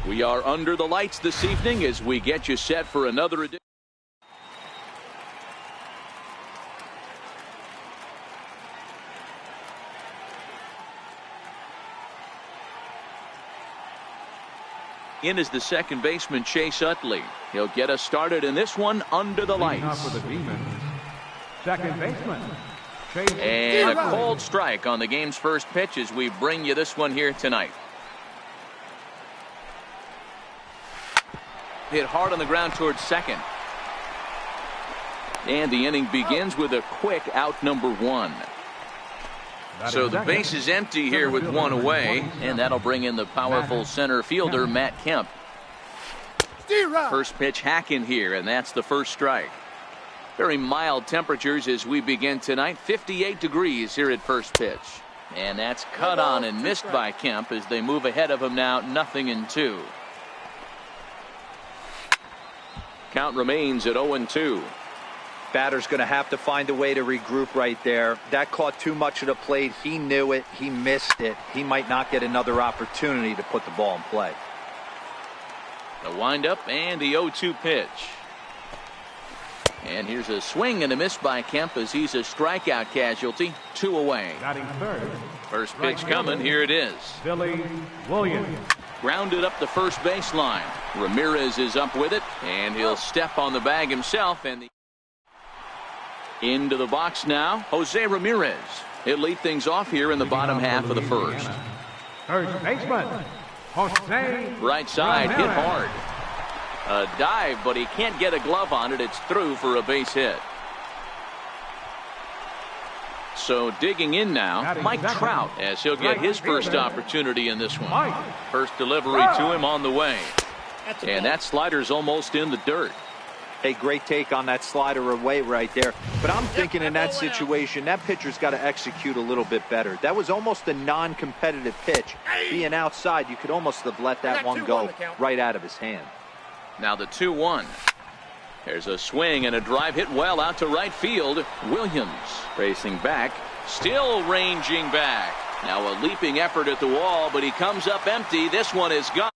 We are under the lights this evening as we get you set for another edition. In is the second baseman, Chase Utley. He'll get us started in this one under the lights. For the Demons, second baseman, Chase and a cold strike on the game's first pitch as we bring you this one here tonight. Hit hard on the ground towards second. And the inning begins with a quick out number one. So the base is empty here with one away, and that'll bring in the powerful center fielder, Matt Kemp. First pitch hacking here, and that's the first strike. Very mild temperatures as we begin tonight. 58 degrees here at first pitch. And that's cut on and missed by Kemp as they move ahead of him now, 0-2. Count remains at 0-2. Batter's going to have to find a way to regroup right there. That caught too much of the plate. He knew it. He missed it. He might not get another opportunity to put the ball in play. The windup and the 0-2 pitch. And here's a swing and a miss by Kemp as he's a strikeout casualty. 2 away. First pitch coming. Here it is. Billy Williams. Grounded up the first baseline. Ramirez is up with it, and he'll step on the bag himself. And into the box now, Jose Ramirez. He'll lead things off here in the bottom half of the first. First baseman, Jose. Right side, hit hard. A dive, but he can't get a glove on it. It's through for a base hit. So digging in now, Mike Trout, as he'll get his first opportunity in this one. First delivery to him on the way. And that slider's almost in the dirt. Hey, great take on that slider away right there. But I'm thinking in that situation, that pitcher's got to execute a little bit better. That was almost a non-competitive pitch. Being outside, you could almost have let that one go right out of his hand. Now the 2-1. There's a swing and a drive hit well out to right field. Williams racing back, still ranging back. Now a leaping effort at the wall, but he comes up empty. This one is gone.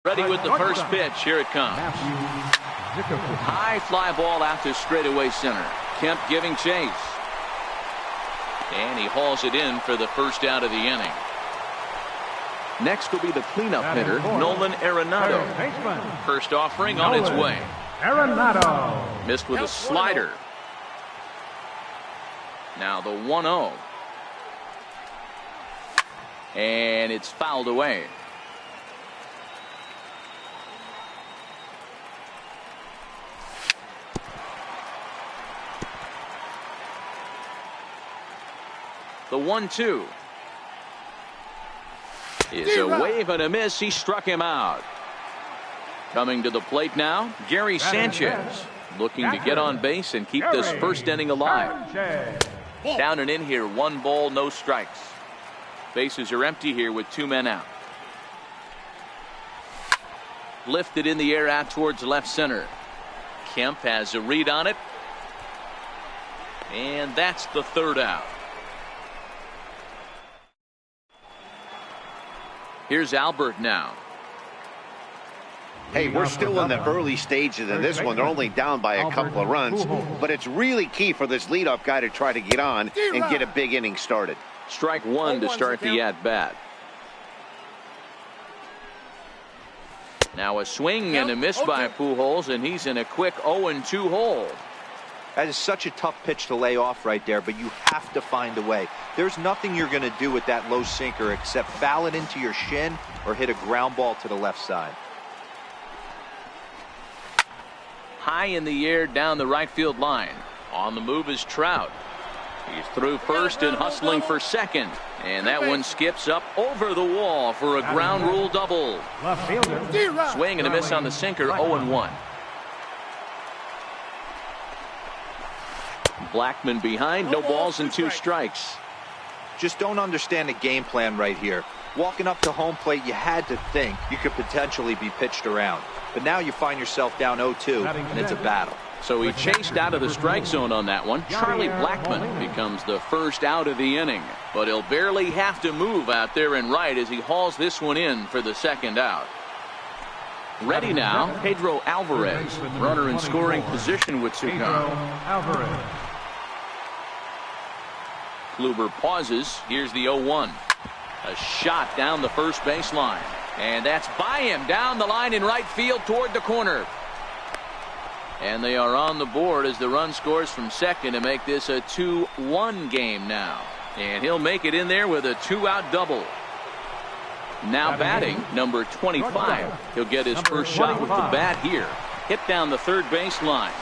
Ready with the first pitch. Here it comes. High fly ball out to straightaway center. Kemp giving chase. And he hauls it in for the first out of the inning. Next will be the cleanup hitter, Nolan Arenado. First offering on its way. Arenado. Missed with a slider. Now the 1-0. And it's fouled away. The 1-2 is a wave and a miss. He struck him out. Coming to the plate now, Gary Sanchez, looking to get on base and keep this first inning alive. Down and in here, 1 ball, no strikes. Bases are empty here with 2 men out. Lifted in the air out towards left center. Kemp has a read on it. And that's the 3rd out. Here's Albert now. Hey, we're still in the early stages of this one. They're only down by a couple of runs, but it's really key for this leadoff guy to try to get on and get a big inning started. Strike 1 to start the at-bat. Now a swing and a miss by Pujols, and he's in a quick 0-2 hole. That is such a tough pitch to lay off right there, but you have to find a way. There's nothing you're going to do with that low sinker except foul it into your shin or hit a ground ball to the left side. High in the air down the right field line. On the move is Trout. He's through first and hustling for second. And that one skips up over the wall for a ground rule double. Swing and a miss on the sinker, 0-1. Blackman behind, no balls and 2 strikes. Just don't understand the game plan right here. Walking up to home plate, you had to think you could potentially be pitched around. But now you find yourself down 0-2, and it's a battle. So he chased out of the strike zone on that one. Charlie Blackmon becomes the first out of the inning, but he'll barely have to move out there in right as he hauls this one in for the second out. Ready now, Pedro Alvarez, runner in scoring position with two gone. Kluber pauses. Here's the 0-1. A shot down the first baseline, and that's by him down the line in right field toward the corner. And they are on the board as the run scores from second to make this a 2-1 game now. And he'll make it in there with a 2-out double. Now batting, number 25. He'll get his first shot with the bat here. Hit down the third baseline.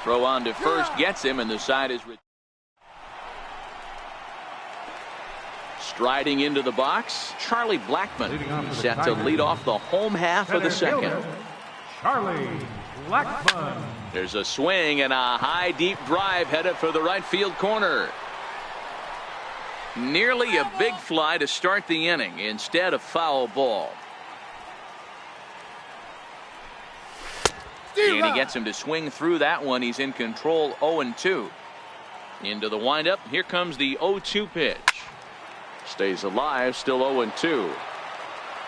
Throw on to first gets him, and the side is striding into the box. Charlie Blackmon set to lead off the home half of the second. Charlie Blackmon. There's a swing and a high deep drive headed for the right field corner. Nearly a big fly to start the inning, instead of foul ball. And he gets him to swing through that one. He's in control, 0-2. Into the windup. Here comes the 0-2 pitch. Stays alive, still 0-2.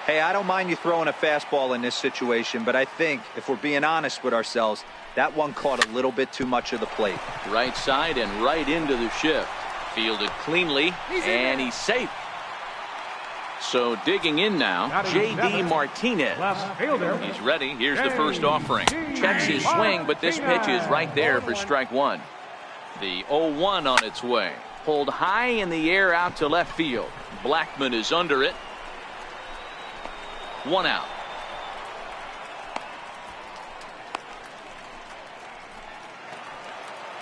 Hey, I don't mind you throwing a fastball in this situation, but I think if we're being honest with ourselves, that one caught a little bit too much of the plate. Right side and right into the shift. Fielded cleanly, and he's safe. So digging in now, J.D. Martinez. He's ready. Here's the first offering. Checks his swing, but this pitch is right there for strike one. The 0-1 on its way. Pulled high in the air out to left field. Blackmon is under it. 1 out.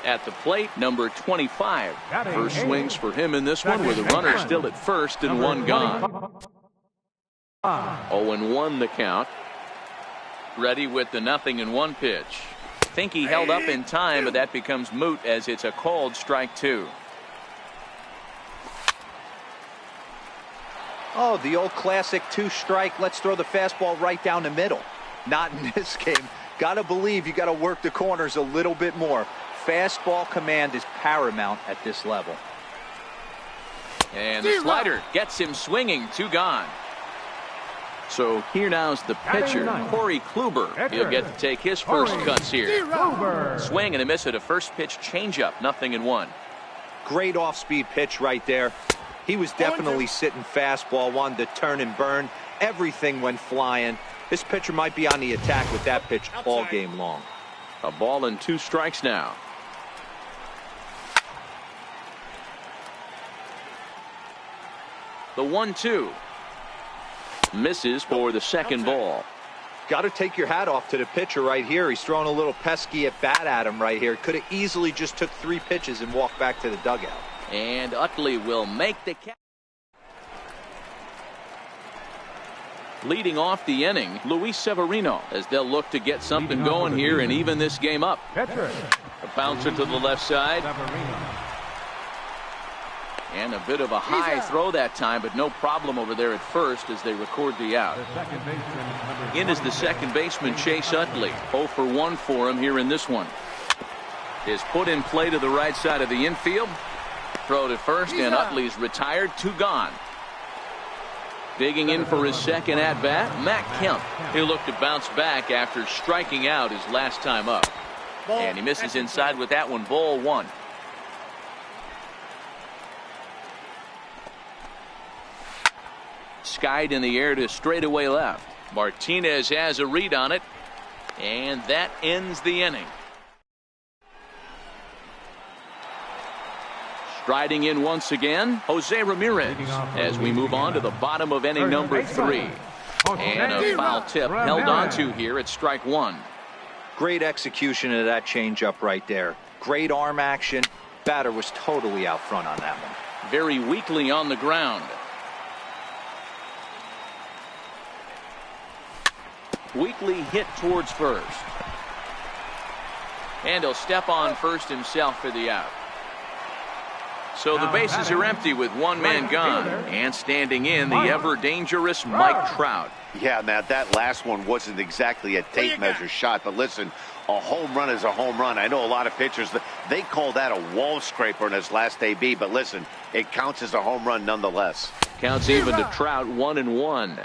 At the plate, number 25. First swings for him in this one with a runner still at first and one gone. 0-1 the count. Ready with the 0-1 pitch. Think he held up in time, but that becomes moot as it's a called strike two. Oh, the old classic 2-strike. Let's throw the fastball right down the middle. Not in this game. Gotta believe you gotta work the corners a little bit more. Fastball command is paramount at this level. And the slider gets him swinging. 2 gone. So here now's the pitcher, Corey Kluber. He'll get to take his first cuts here. Swing and a miss at a first pitch changeup. 0-1. Great off-speed pitch right there. He was definitely sitting fastball, wanted to turn and burn. Everything went flying. This pitcher might be on the attack with that pitch all game long. A ball and 2 strikes now. The 1-2. Misses for the second ball. Got to take your hat off to the pitcher right here. He's throwing a little pesky at bat at him right here. Could have easily just took 3 pitches and walked back to the dugout. And Utley will make the catch. Leading off the inning, Luis Severino, as they'll look to get something going here and even this game up. A bouncer to the left side. And a bit of a high throw that time, but no problem over there at first as they record the out. In is the second baseman, Chase Utley. 0 for 1 for him here in this one. Is put in play to the right side of the infield. Throw to first, and Utley's retired. 2 gone. Digging in for his second at-bat, Matt Kemp. He'll look to bounce back after striking out his last time up. And he misses inside with that one. Ball 1. Skied in the air to straightaway left. Martinez has a read on it, and that ends the inning. Striding in once again, Jose Ramirez, as we move on to the bottom of inning number 3. And a foul tip held on to here at strike 1. Great execution of that changeup right there. Great arm action. Batter was totally out front on that one. Very weakly on the ground. Weakly hit towards first. And he'll step on first himself for the out. So the bases are empty with one man gone. And standing in, the ever-dangerous Mike Trout. Yeah, Matt, that last one wasn't exactly a tape measure shot, but listen, a home run is a home run. I know a lot of pitchers, they call that a wall scraper in his last AB, but listen, it counts as a home run nonetheless. Counts even to Trout, 1-1.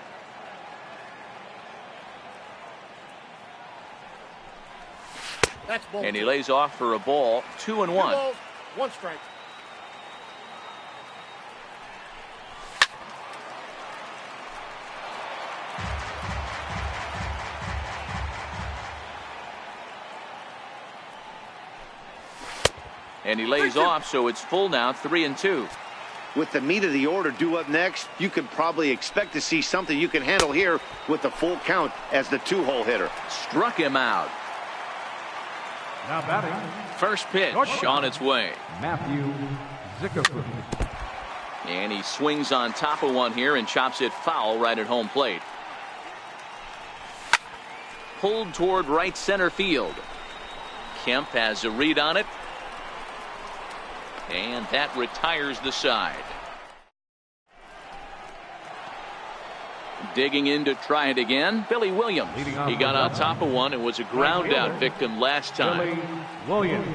And he lays off for a ball, 2-1. 2 balls, 1 strike. And he lays off, so it's full now, 3-2. With the meat of the order due up next, you can probably expect to see something you can handle here with the full count as the 2-hole hitter. Struck him out. Now batting. First pitch on its way. Matthew Zickerfoot. And he swings on top of one here and chops it foul right at home plate. Pulled toward right center field. Kemp has a read on it. And that retires the side. Digging in to try it again, Billy Williams. He got on top of one and was a ground out victim last time. Billy Williams.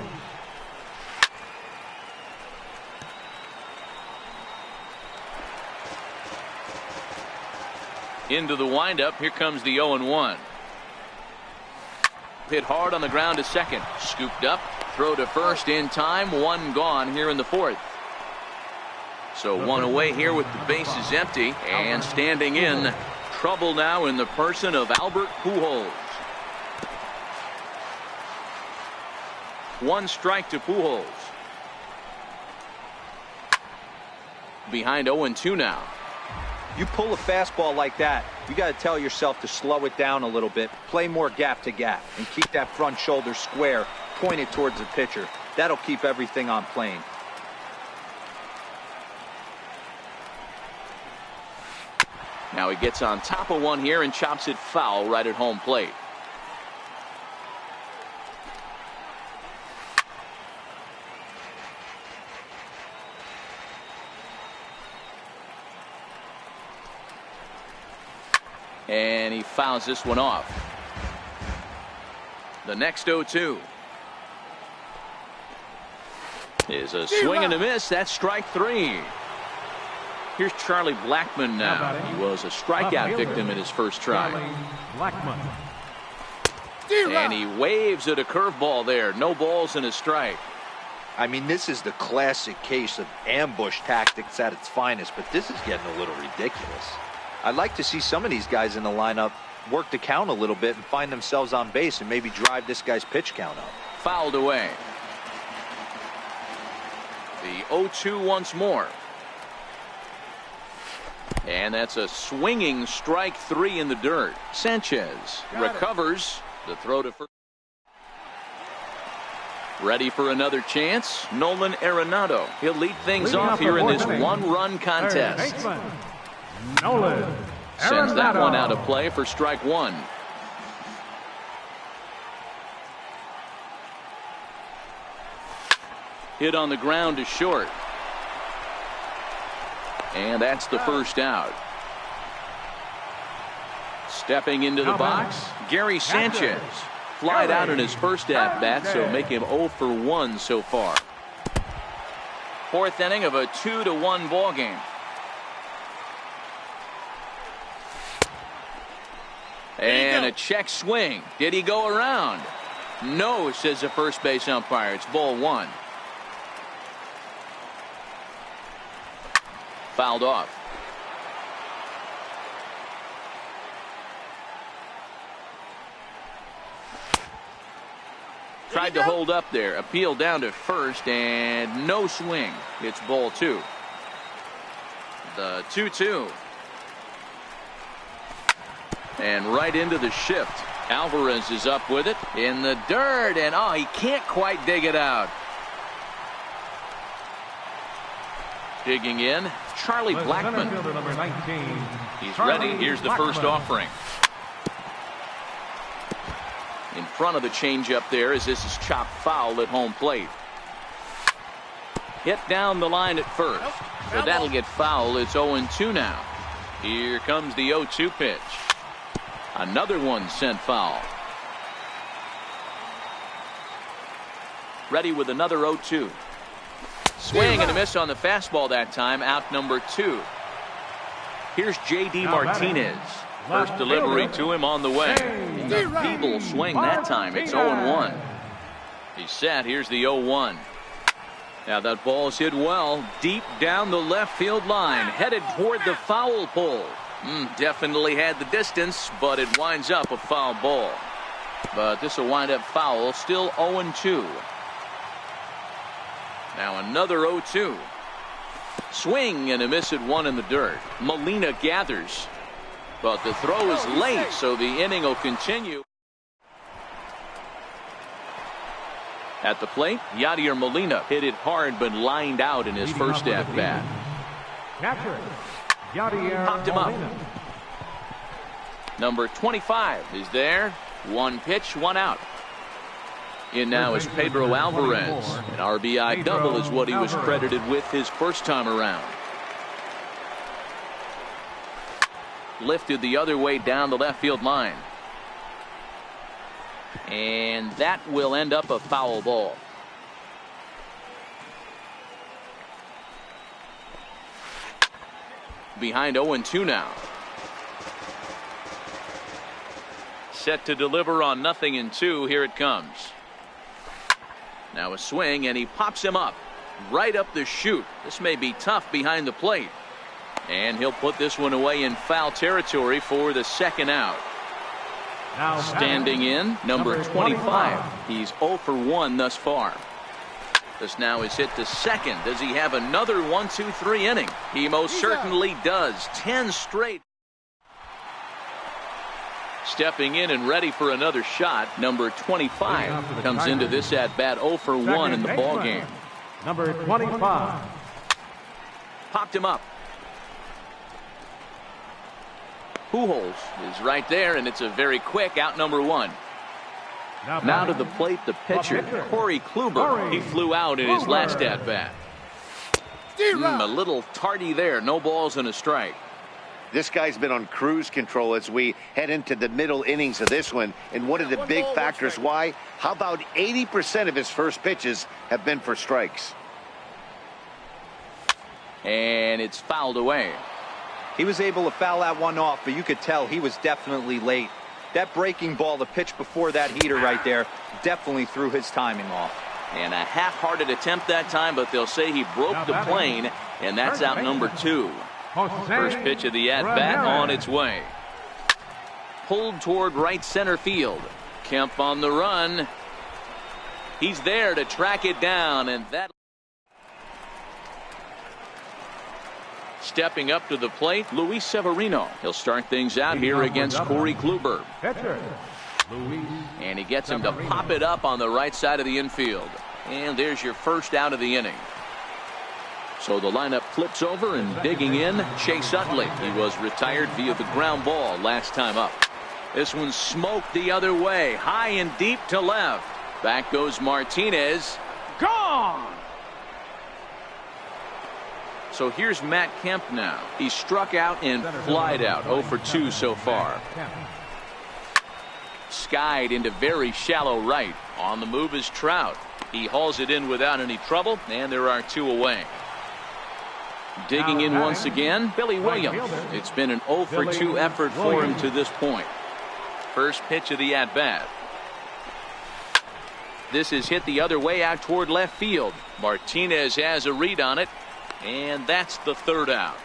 Into the windup. Here comes the 0-1. Hit hard on the ground to second. Scooped up. Throw to first in time. 1 gone here in the 4th. So 1 away here with the bases empty. And standing in, trouble now in the person of Albert Pujols. 1 strike to Pujols. Behind 0-2 now. You pull a fastball like that, you got to tell yourself to slow it down a little bit, play more gap to gap, and keep that front shoulder square, pointed towards the pitcher. That'll keep everything on plane. Now he gets on top of one here and chops it foul right at home plate. And he fouls this one off. The next 0-2 is a swing and a miss. That's strike 3. Here's Charlie Blackmon now. He was a strikeout victim in his first try. And he waves at a curveball there. No balls and a strike. I mean, this is the classic case of ambush tactics at its finest, but this is getting a little ridiculous. I'd like to see some of these guys in the lineup work the count a little bit and find themselves on base and maybe drive this guy's pitch count up. Fouled away. The 0-2 once more. And that's a swinging strike 3 in the dirt. Sanchez recovers. The throw to first. Ready for another chance. Nolan Arenado. He'll lead things off here in this 1-run contest. Nolan Sends that one out of play for strike 1. Hit on the ground to short. And that's the first out. Stepping into the box, Gary Sanchez. Flied out in his first at-bat, so make him 0 for 1 so far. 4th inning of a 2-1 ball game. And a check swing. Did he go around? No, says the first base umpire. It's ball 1. Fouled off. Tried to hold up there. Appeal down to first and no swing. It's ball 2. The 2-2. And right into the shift. Alvarez is up with it in the dirt, and oh, he can't quite dig it out. Digging in, Charlie Blackmon. He's ready. Here's the first offering. In front of the changeup there as this is chopped foul at home plate. Hit down the line at first. So that'll get foul. It's 0-2 now. Here comes the 0-2 pitch. Another one sent foul. Ready with another 0-2. Swing and a miss on the fastball that time. Out number 2. Here's J.D. Martinez. First delivery to him on the way. A feeble swing that time. It's 0-1. He's set. Here's the 0-1. Now that ball's hit well deep down the left field line, headed toward the foul pole. Definitely had the distance, but it winds up a foul ball. But this will wind up foul. Still 0-2. Now another 0-2. Swing and a miss at 1 in the dirt. Molina gathers, but the throw is late, so the inning will continue. At the plate, Yadier Molina hit it hard but lined out in his first at-bat. Popped him up. Number 25 is there. 1 pitch, 1 out. In now is Pedro Alvarez. An RBI double is what he was credited with his first time around. Lifted the other way down the left field line. And that will end up a foul ball. Behind 0-2 now. Set to deliver on 0-2. Here it comes. Now a swing, and he pops him up. Right up the chute. This may be tough behind the plate. And he'll put this one away in foul territory for the second out. Standing in, number 25. He's 0 for 1 thus far. This now is hit to second. Does he have another 1-2-3 inning? He most certainly does. 10 straight. Stepping in and ready for another shot, number 25 comes into this at bat 0 for 1 in the ball game. Number 25. Popped him up. Pujols is right there, and it's a very quick out number 1. Now to the plate, the pitcher, Corey Kluber. He flew out in his last at bat. A little tardy there. No balls and a strike. This guy's been on cruise control as we head into the middle innings of this one. And one of the big factors why, how about 80% of his first pitches have been for strikes? And it's fouled away. He was able to foul that one off, but you could tell he was definitely late. That breaking ball, the pitch before that heater right there, definitely threw his timing off. And a half-hearted attempt that time, but they'll say he broke the plane, and that's out number 2. First pitch of the at-bat on its way. Pulled toward right center field. Kemp on the run. He's there to track it down, and that... Stepping up to the plate, Luis Severino. He'll start things out here against Corey Kluber. And he gets him to pop it up on the right side of the infield. And there's your first out of the inning. So the lineup flips over, and digging in, Chase Utley. He was retired via the ground ball last time up. This one smoked the other way, high and deep to left. Back goes Martinez. Gone! So here's Matt Kemp now. He struck out and flied out. 0 for 2 so far. Skied into very shallow right. On the move is Trout. He hauls it in without any trouble, and there are 2 away. Digging in once again, Billy Williams. It's been an 0 for 2 effort for him to this point. First pitch of the at-bat. This is hit the other way out toward left field. Martinez has a read on it, and that's the third out.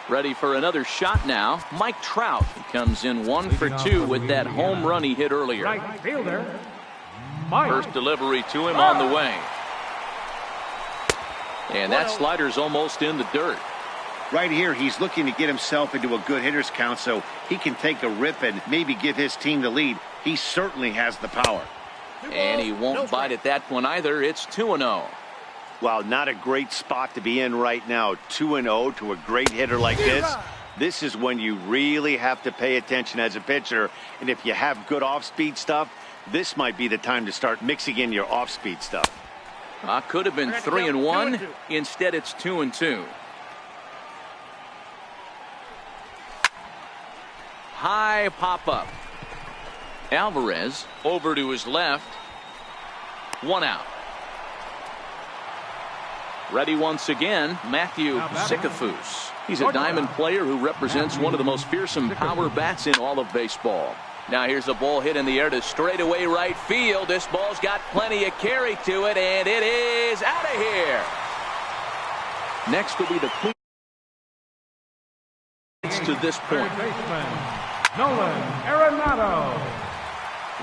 Ready for another shot now, Mike Trout. He comes in 1 for 2 with that home run he hit earlier. Right fielder, Mike. First delivery to him on the way. And that slider's almost in the dirt. Right here, he's looking to get himself into a good hitter's count so he can take a rip and maybe give his team the lead. He certainly has the power. And he won't bite at that one either. It's 2-0. Wow, not a great spot to be in right now. 2-0 to a great hitter like this. This is when you really have to pay attention as a pitcher. And if you have good off-speed stuff, This might be the time to start mixing in your off-speed stuff. Could have been 3-1. Instead, it's 2-2. High pop-up. Alvarez over to his left. 1 out. Ready once again, Matthew Sikafus. He's a diamond player who represents one of the most fearsome power bats in all of baseball. Now here's a ball hit in the air to straightaway right field. This ball's got plenty of carry to it, and it is out of here. Next will be the clean to this point. Nolan Arenado.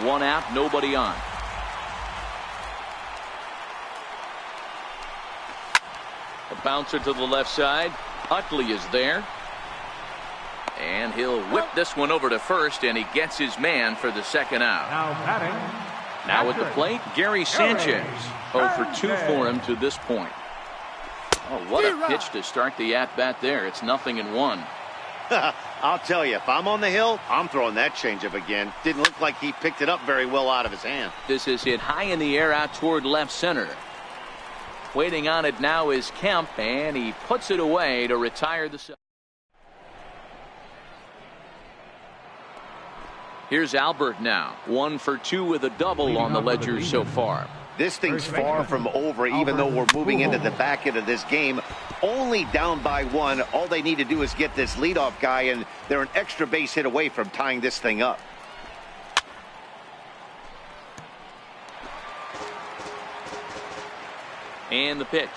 1 out, nobody on. A bouncer to the left side. Utley is there. And he'll whip this one over to first, and he gets his man for the second out. Now batting. Now at the plate, Gary Sanchez. 0 for 2 for him to this point. Oh, what a pitch to start the at-bat there. It's 0-1. I'll tell you, if I'm on the hill, I'm throwing that changeup again. Didn't look like he picked it up very well out of his hand. This is hit high in the air out toward left center. Waiting on it now is Kemp, and he puts it away to retire the side. Here's Albert now. 1 for 2 with a double on the ledger so far. This thing's far from over, even though we're moving into the back end of this game. Only down by 1. All they need to do is get this leadoff guy, and they're an extra base hit away from tying this thing up. And the pitch.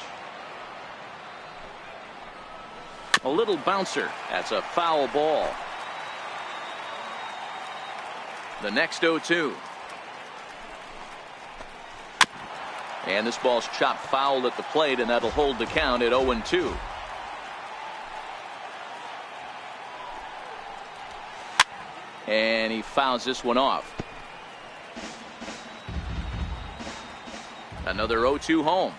A little bouncer. That's a foul ball. The next 0-2. And this ball's chopped foul at the plate, and that'll hold the count at 0-2. And he fouls this one off. Another 0-2 home.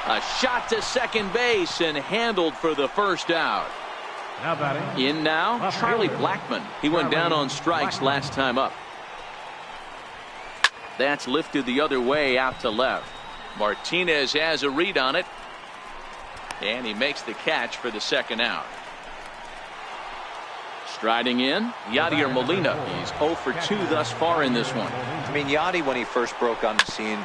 A shot to second base and handled for the first out. Now batting. In now, Charlie Blackmon. He went down on strikes last time up. That's lifted the other way out to left. Martinez has a read on it. And he makes the catch for the second out. Striding in, Yadier Molina. He's 0 for 2 thus far in this one. I mean, Yadi, when he first broke on the scene,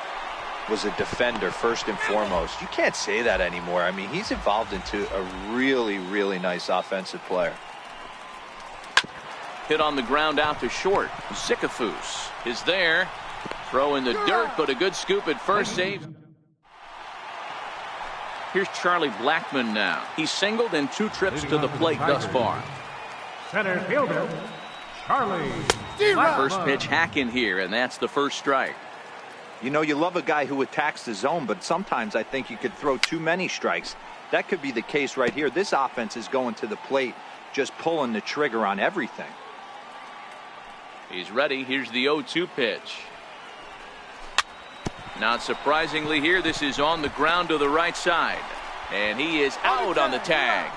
was a defender first and foremost. You can't say that anymore. I mean, he's evolved into a really, really nice offensive player. Hit on the ground out to short. Sikafus is there. Throw in the dirt, but a good scoop at first. Save. Here's Charlie Blackmon now. He's singled in 2 trips to the plate thus far. Center fielder, Charlie. First pitch hack in here, and that's the first strike. You know, you love a guy who attacks the zone, but sometimes I think you could throw too many strikes. That could be the case right here. This offense is going to the plate, just pulling the trigger on everything. He's ready. Here's the 0-2 pitch. Not surprisingly here, this is on the ground to the right side. And he is out on the tag.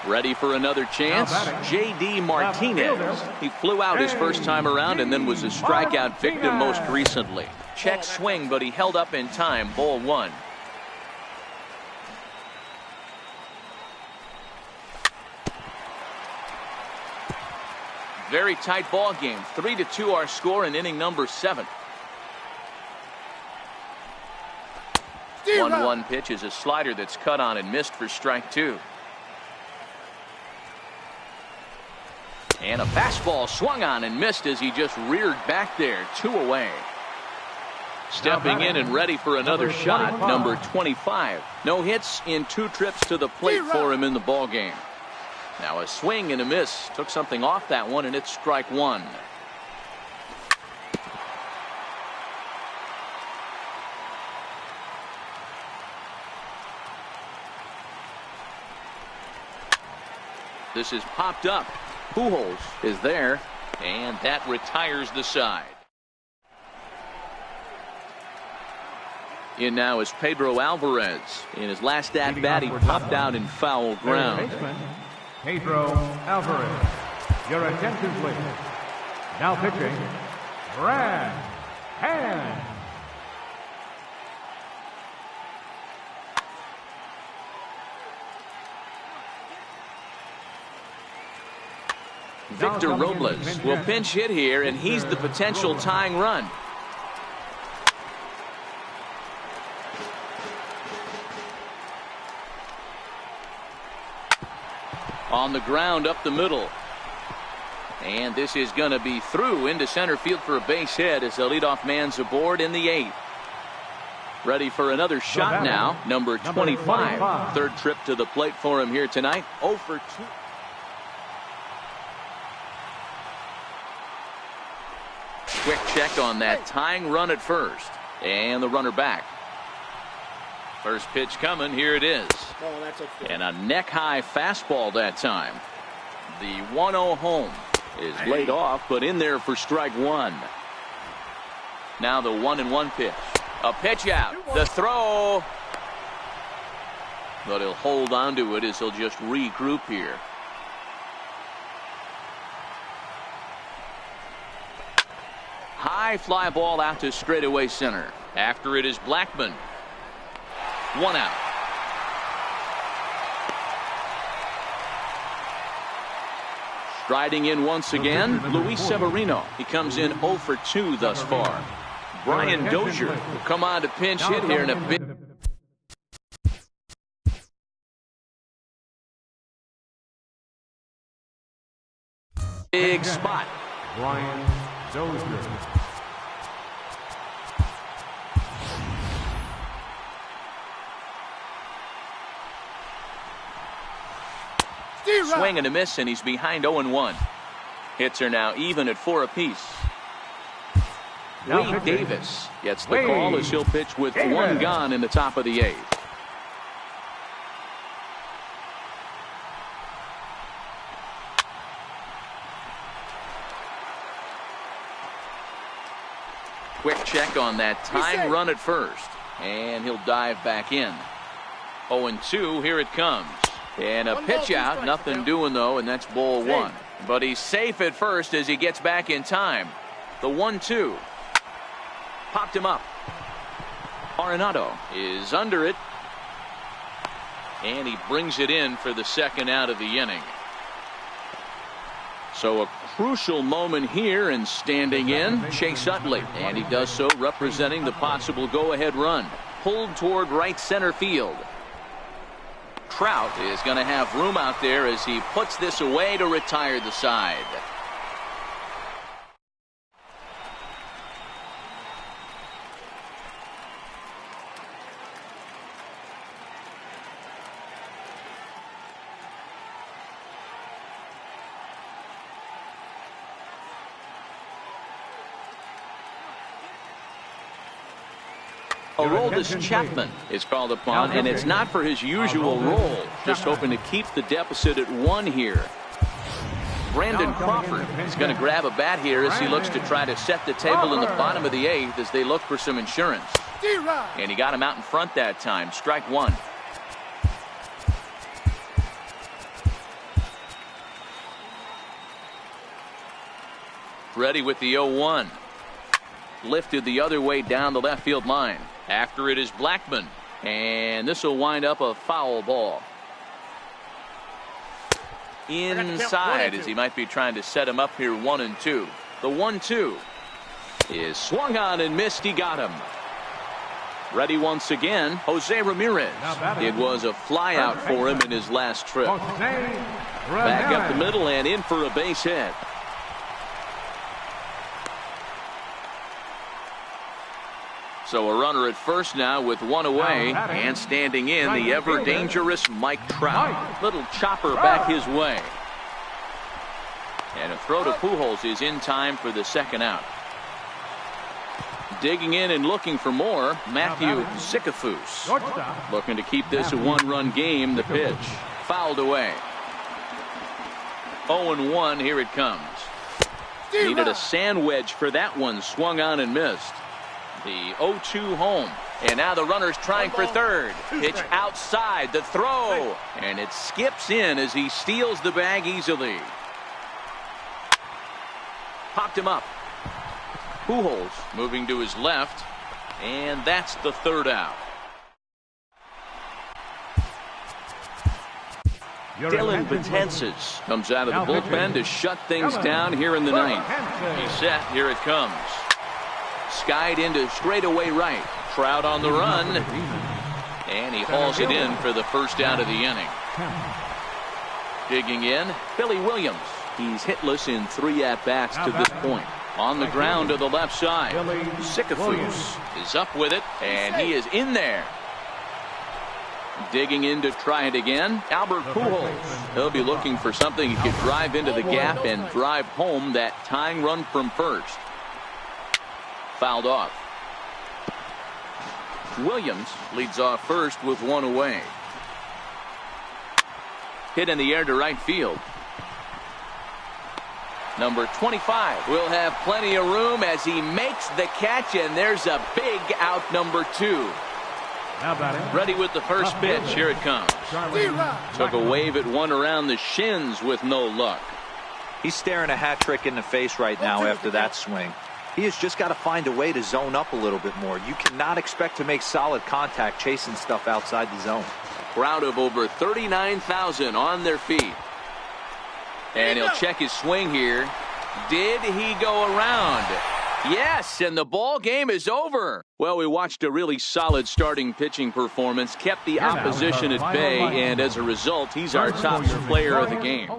Ready for another chance. J.D. Martinez. He flew out his first time around and then was a strikeout victim most recently. Check swing, but he held up in time. Ball 1. Very tight ball game. 3-2 our score in inning number 7. 1-1 pitch is a slider that's cut on and missed for strike 2. And a fastball swung on and missed as he just reared back there. 2 away. Stepping in and ready for another shot, number 25. No hits in 2 trips to the plate for him in the ball game. Now a swing and a miss. Took something off that one, and it's strike 1. This is popped up. Pujols is there, and that retires the side. In now is Pedro Alvarez. In his last at bat, he popped out in foul ground. Pedro Alvarez. Your attention, please. Now pitching, Brad Hand. Victor Robles will pinch hit here, and he's the potential tying run. On the ground up the middle. And this is going to be through into center field for a base hit as the leadoff man's aboard in the 8th. Ready for another shot now, number 25. Third trip to the plate for him here tonight. 0 for 2. Quick check on that tying run at first. And the runner back. First pitch coming. Here it is. And a neck-high fastball that time. The 1-0 home is laid off, but in there for strike one. Now the 1-1 pitch. A pitch out. The throw. But he'll hold on to it as he'll just regroup here. High fly ball out to straightaway center. After it is Blackmon. 1 out. Striding in once again, Luis Severino. He comes in 0 for 2 thus far. Brian Dozier will come on to pinch hit here in a big spot. Brian Dozier. Swing and a miss, and he's behind 0-1. Hits are now even at 4 apiece. Wade Davis gets the call as he'll pitch with 1 gone in the top of the 8th. Quick check on that tying run at first, and he'll dive back in. 0-2, here it comes. And a pitch out, nothing doing though, and that's ball 1. But he's safe at first as he gets back in time. The 1-2. Popped him up. Arenado is under it. And he brings it in for the second out of the inning. So a crucial moment here, and standing in, Chase Utley. And he does so representing the possible go-ahead run. Pulled toward right center field. Trout is going to have room out there as he puts this away to retire the side. Aroldis Chapman is called upon, and it's not for his usual role. Just hoping to keep the deficit at 1 here. Brandon Crawford is going to grab a bat here as he looks to try to set the table in the bottom of the 8th as they look for some insurance. And he got him out in front that time. Strike 1. Ready with the 0-1. Lifted the other way down the left field line. After it is Blackmon, and this will wind up a foul ball. Inside as he might be trying to set him up here 1-2. The 1-2 is swung on and missed. He got him. Ready once again, Jose Ramirez. It was a fly out for him in his last trip. Back up the middle and in for a base hit. So a runner at first now with 1 away, and standing in the ever dangerous Mike Trout. Little chopper back his way. And a throw to Pujols is in time for the second out. Digging in and looking for more, Matthew Zicafus. Looking to keep this a 1-run game. The pitch fouled away. 0-1, here it comes. Needed a sand wedge for that one, swung on and missed. The 0-2 home, and now the runner's trying for third. Pitch outside, the throw, and it skips in as he steals the bag easily. popped him up. Pujols moving to his left, and that's the third out. Dylan Betances comes out of the bullpen to shut things down here in the ninth. He's set. Here it comes. Skied into straightaway right. Trout on the run. And he hauls it in for the first out of the inning. Digging in, Billy Williams. He's hitless in 3 at-bats to this point. On the ground to the left side. Sikafus is up with it, and he is in there. Digging in to try it again, Albert Pujols. He'll be looking for something he could drive into the gap and drive home that tying run from first. Fouled off. Williams leads off first with 1 away. Hit in the air to right field. Number 25 will have plenty of room as he makes the catch, and there's a big out, number 2. Ready with the first pitch. Here it comes. Took a wave at one around the shins with no luck. He's staring a hat trick in the face right now after that swing. He has just got to find a way to zone up a little bit more. You cannot expect to make solid contact chasing stuff outside the zone. Crowd of over 39,000 on their feet. And he'll check his swing here. Did he go around? Yes, and the ball game is over. Well, we watched a really solid starting pitching performance, kept the opposition at bay, and as a result, he's our top player of the game.